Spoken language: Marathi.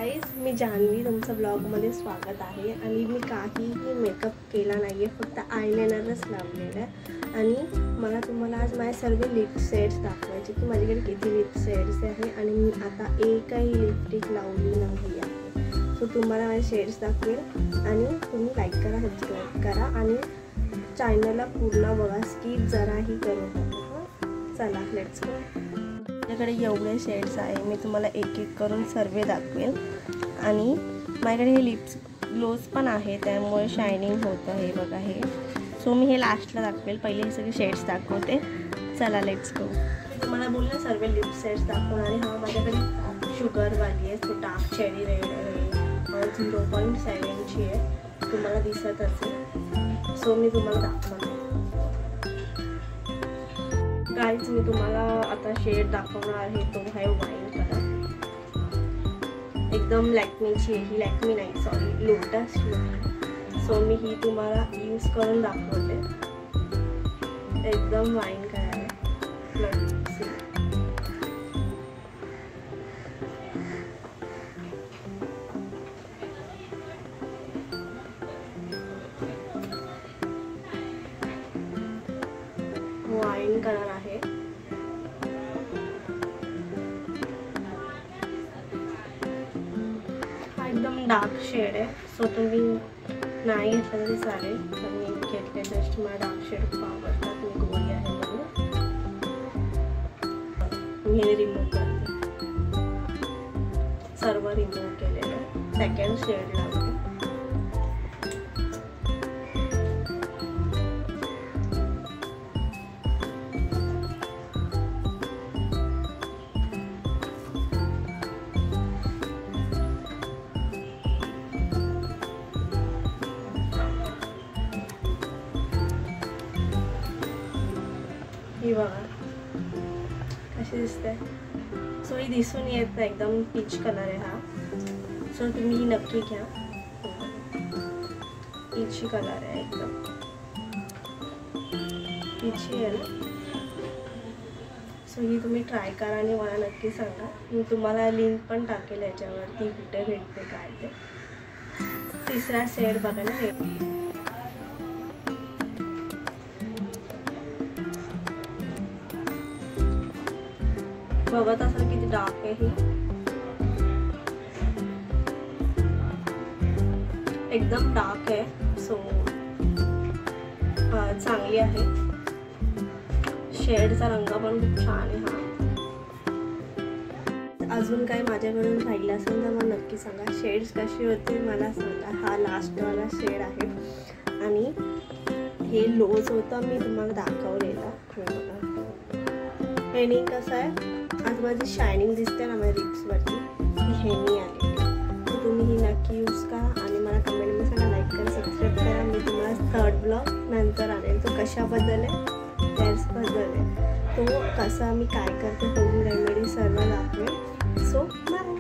गाईज, मी जान्हवी, तुमचं ब्लॉगमध्ये स्वागत आहे। आणि मी काहीही मेकअप केला नाही आहे, फक्त आयलाइनरच लावलेलं आहे। आणि मला तुम्हाला आज माझे सर्व लिप शेड्स दाखवायचे की माझ्याकडे किती लिप शेड्स आहे। आणि मी आता एकही लिपस्टिक लावली नाही आहे। सो तुम्हाला माझे शेड्स दाखवेल आणि तुम्ही लाईक करा, सबस्क्राईब करा आणि चॅनलला पूर्ण बघा, स्किप जराही करू नका। चला लेट्स गो। माझ्याकडे एवढे शेड्स आहे, मी तुम्हाला एक एक करून सर्व दाखवेल। आणि माझ्याकडे हे लिप्स ग्लोज पण आहे, त्यामुळे शायनिंग होतं हे बघा हे। सो मी हे लास्टला दाखवेल, पहिले हे सगळे शेड्स दाखवते। चला लेट्स गो। तुम्हाला बोलले सर्व लिप शेड्स दाखवणार आहे। हा माझ्याकडे शुगरवाली आहे, तो डार्क चेरी रेड आहे, 0.7ची आहे, तुम्हाला दिसत असेल। सो मी तुम्हाला दाखवणार गाईज। मी तुम्हाला आता शेड दाखवणार आहे, तो आहे वाईन कलर, एकदम लॅक्मीची आहे ही। लॅक्मी नाही, सॉरी, लोटस। सो मी ही तुम्हाला यूज करून दाखवते, एकदम वाईन कलर आहे। वाईन कलर आहे, हा एकदम डार्क शेड आहे। सो तुम्ही नाही घेतलं तरी चालेल, पण मी घेतले जस्ट मला डार्क शेड खूप आवडतात, मी गोरी आहे म्हणून मी हे रिमूव्ह करते, सर्व रिमूव्ह केलेलं आहे। सेकंड शेड लावते, ही बघा कशी दिसते। सो ही दिसून येत नाही, एकदम पीच कलर आहे हा। सो तुम्ही ही नक्की घ्या, पीची कलर आहे, एकदम पीची आहे ना। सो ही तुम्ही ट्राय करा आणि मला नक्की सांगा, मी तुम्हाला लिंक पण टाकेल याच्यावरती, कुठे भेटते काय ते। तिसरा शेड बघा ना, हे बघत असाल किती डार्क आहे ही, एकदम डार्क आहे। सो चांगली आहे, शेडचा रंग पण खूप छान आहे हा। अजून काय माझ्याकडून राहिलं असेल तर मला नक्की सांगा, शेड्स कशी होते मला सांगा। हा लास्टवाला शेड आहे आणि हे लोज होतं, मी तुम्हाला दाखवलेलं। हेनी कसं आहे, आज माझी शायनिंग दिसते ना माझ्या लिप्सवरती, ती हेनी आली। तर तुम्ही ही नक्की यूज करा आणि मला कमेंटमध्ये सांगा, लाईक करा, सबस्क्राईब करा। मी तुम्हाला थर्ड ब्लॉग नंतर आणेल, तो कशाबद्दल आहे, हेअर्सबद्दल आहे, तो कसा मी काय करते, होम रेमेडी सर्व दाखवेल। So bye.